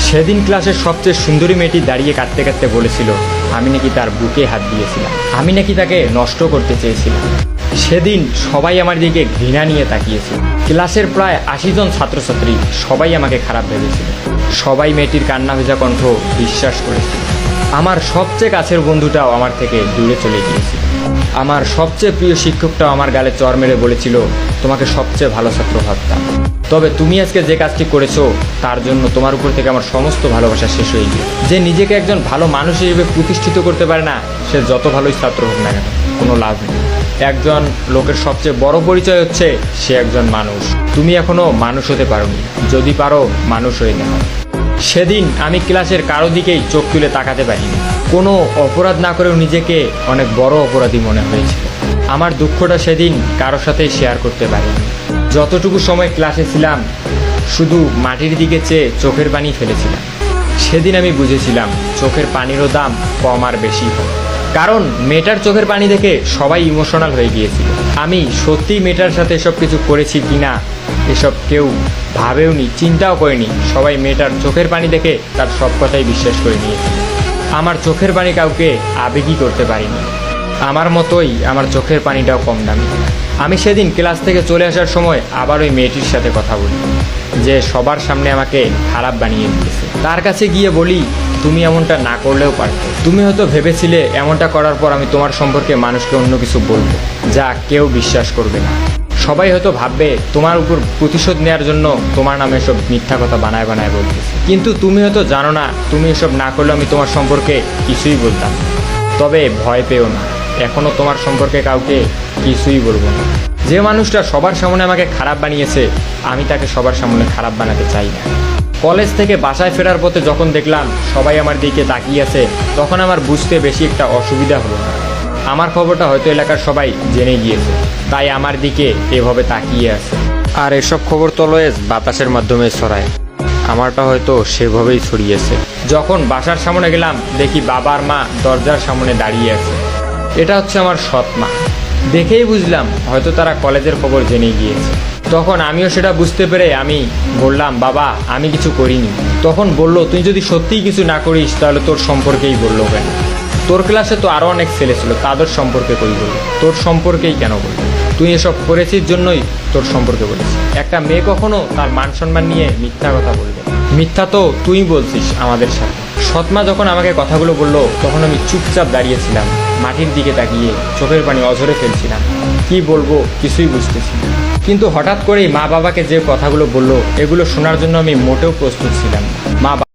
সেদিন ক্লাসের সবচেয়ে সুন্দরী মেয়েটি দাঁড়িয়ে কাঁদতে কাঁদতে বলেছিল আমি নাকি তার বুকে হাত দিয়েছিলাম, আমি নাকি তাকে নষ্ট করতে চেয়েছিলাম। সেদিন সবাই আমার দিকে ঘৃণা নিয়ে তাকিয়েছিল। ক্লাসের প্রায় ৮০ জন ছাত্রছাত্রী সবাই আমাকে খারাপ ভেবেছিল। সবাই মেয়েটির কান্না ভেজা কণ্ঠ বিশ্বাস করেছিল। আমার সবচেয়ে কাছের বন্ধুটাও আমার থেকে দূরে চলে গিয়েছিল। আমার সবচেয়ে প্রিয় শিক্ষকটাও আমার গালে চর মেরে বলেছিল তোমাকে সবচেয়ে ভালো ছাত্র ভাবতাম, তবে তুমি আজকে যে কাজটি করেছো তার জন্য তোমার উপর থেকে আমার সমস্ত ভালোবাসা শেষ হয়ে গিয়ে। যে নিজেকে একজন ভালো মানুষ হিসেবে প্রতিষ্ঠিত করতে পারে না, সে যত ভালোই ছাত্র হোক না কেন, কোনো লাভ নেই। একজন লোকের সবচেয়ে বড় পরিচয় হচ্ছে সে একজন মানুষ। তুমি এখনো মানুষ হতে পারোনি, যদি পারো মানুষ হয়ে যাও। সেদিন আমি ক্লাসের কারো দিকেই চোখ তুলে তাকাতে পারিনি। কোনো অপরাধ না করেও নিজেকে অনেক বড় অপরাধী মনে হয়েছিল। আমার দুঃখটা সেদিন কারোর সাথে শেয়ার করতে পারিনি। যতটুকু সময় ক্লাসে ছিলাম শুধু মাটির দিকে চেয়ে চোখের পানি ফেলেছিলাম। সেদিন আমি বুঝেছিলাম চোখের পানিরও দাম কম আর বেশি হয়। কারণ মেয়েটার চোখের পানি দেখে সবাই ইমোশনাল হয়ে গিয়েছিল। আমি সত্যিই মেয়েটার সাথে এসব কিছু করেছি কিনা এসব কেউ ভাবেওনি, চিন্তাও করেনি। সবাই মেয়েটার চোখের পানি দেখে তার সব কথাই বিশ্বাস করে নিয়েছে। আমার চোখের পানি কাউকে আবেগই করতে পারিনি। আমার মতোই আমার চোখের পানিটাও কম দামি। আমি সেদিন ক্লাস থেকে চলে আসার সময় আবার ওই মেয়েটির সাথে কথা বলি, যে সবার সামনে আমাকে খারাপ বানিয়ে দিয়েছে। তার কাছে গিয়ে বলি তুমি এমনটা না করলেও পারতে। তুমি হয়তো ভেবেছিলে এমনটা করার পর আমি তোমার সম্পর্কে মানুষকে অন্য কিছু বলবো যা কেউ বিশ্বাস করবে না। সবাই হয়তো ভাববে তোমার উপর প্রতিশোধ নেওয়ার জন্য তোমার নামে এসব মিথ্যা কথা বানায় বানায় বলতেছে। কিন্তু তুমি হয়তো জানো না তুমি এসব না করলে আমি তোমার সম্পর্কে কিছুই বলতাম। তবে ভয় পেও না, এখনও তোমার সম্পর্কে কাউকে কিছুই বলবো না। যে মানুষটা সবার সামনে আমাকে খারাপ বানিয়েছে আমি তাকে সবার সামনে খারাপ বানাতে চাই না। কলেজ থেকে বাসায় ফেরার পথে যখন দেখলাম সবাই আমার দিকে তাকিয়ে আছে, তখন আমার বুঝতে বেশি একটা অসুবিধা হলো না। আমার খবরটা হয়তো এলাকার সবাই জেনে গিয়েছে, তাই আমার দিকে এভাবে তাকিয়ে আছে। আর এসব খবর তো অলওয়েজ বাতাসের মাধ্যমে ছড়ায়, আমারটা হয়তো সেভাবেই ছড়িয়েছে। যখন বাসার সামনে গেলাম দেখি বাবার মা দরজার সামনে দাঁড়িয়ে আছে। এটা হচ্ছে আমার সৎ মা। দেখেই বুঝলাম হয়তো তারা কলেজের খবর জেনে গিয়েছে। তখন আমিও সেটা বুঝতে পেরে আমি বললাম বাবা আমি কিছু করিনি। তখন বলল তুই যদি সত্যিই কিছু না করিস তাহলে তোর সম্পর্কেই বললো কেন? তোর ক্লাসে তো আরও অনেক ছেলে ছিল, তাদের সম্পর্কে কই বললো? তোর সম্পর্কেই কেন বললো? তুই এসব করেছিস জন্যই তোর সম্পর্কে বলেছিস। একটা মেয়ে কখনো তার মান সম্মান নিয়ে মিথ্যা কথা বলবে? মিথ্যা তো তুই বলছিস আমাদের সাথে। সৎমা যখন আমাকে কথাগুলো বললো তখন আমি চুপচাপ দাঁড়িয়েছিলাম, মাটির দিকে তাকিয়ে চোখের পানি অঝরে ফেলছিলাম। কি বলবো কিছুই বুঝতেছি না। কিন্তু হঠাৎ করেই মা বাবাকে যে কথাগুলো বললো এগুলো শোনার জন্য আমি মোটেও প্রস্তুত ছিলাম না। মা